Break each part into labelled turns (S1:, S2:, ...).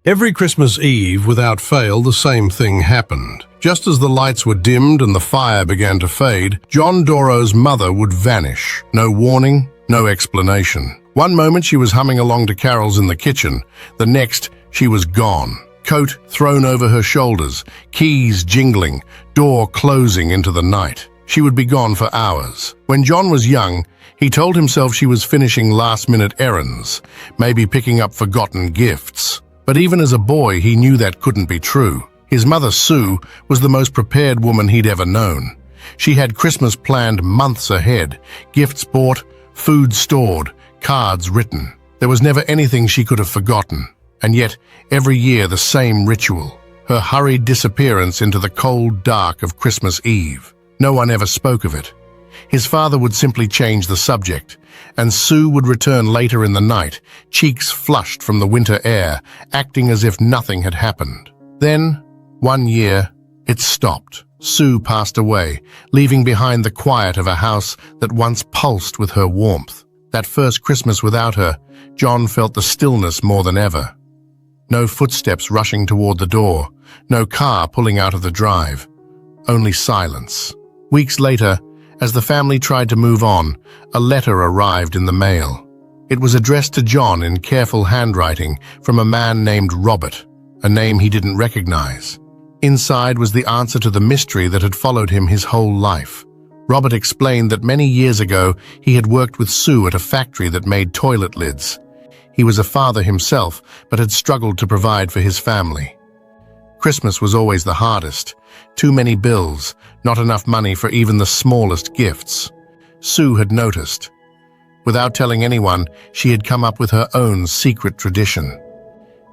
S1: Every Christmas Eve, without fail, the same thing happened. Just as the lights were dimmed and the fire began to fade, John Doro's mother would vanish. No warning, no explanation. One moment she was humming along to carols in the kitchen, the next she was gone. Coat thrown over her shoulders, keys jingling, door closing into the night. She would be gone for hours. When John was young, he told himself she was finishing last-minute errands, maybe picking up forgotten gifts. But even as a boy, he knew that couldn't be true. His mother, Sue, was the most prepared woman he'd ever known. She had Christmas planned months ahead, gifts bought, food stored, cards written. There was never anything she could have forgotten. And yet, every year the same ritual, her hurried disappearance into the cold dark of Christmas Eve. No one ever spoke of it. His father would simply change the subject, and Sue would return later in the night, cheeks flushed from the winter air, acting as if nothing had happened. Then, one year, it stopped. Sue passed away, leaving behind the quiet of a house that once pulsed with her warmth. That first Christmas without her, John felt the stillness more than ever. No footsteps rushing toward the door, no car pulling out of the drive. Only silence. Weeks later, as the family tried to move on, a letter arrived in the mail. It was addressed to John in careful handwriting from a man named Robert, a name he didn't recognize. Inside was the answer to the mystery that had followed him his whole life. Robert explained that many years ago he had worked with Sue at a factory that made toilet lids. He was a father himself, but had struggled to provide for his family. Christmas was always the hardest. Too many bills, not enough money for even the smallest gifts. Sue had noticed. Without telling anyone, she had come up with her own secret tradition.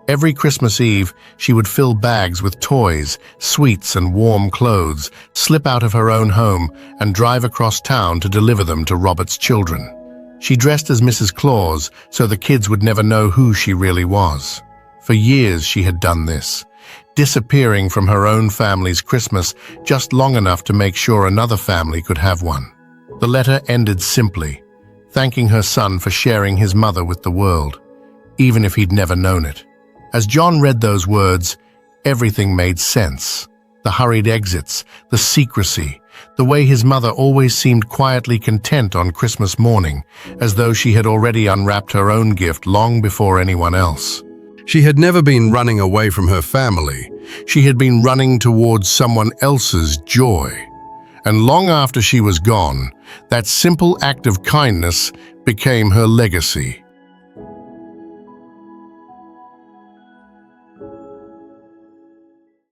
S1: Every Christmas Eve, she would fill bags with toys, sweets, and warm clothes, slip out of her own home, and drive across town to deliver them to Robert's children. She dressed as Mrs. Claus so the kids would never know who she really was. For years she had done this, disappearing from her own family's Christmas just long enough to make sure another family could have one. The letter ended simply, thanking her son for sharing his mother with the world, even if he'd never known it. As John read those words, everything made sense. The hurried exits, the secrecy, the way his mother always seemed quietly content on Christmas morning, as though she had already unwrapped her own gift long before anyone else. She had never been running away from her family. She had been running towards someone else's joy. And long after she was gone, that simple act of kindness became her legacy.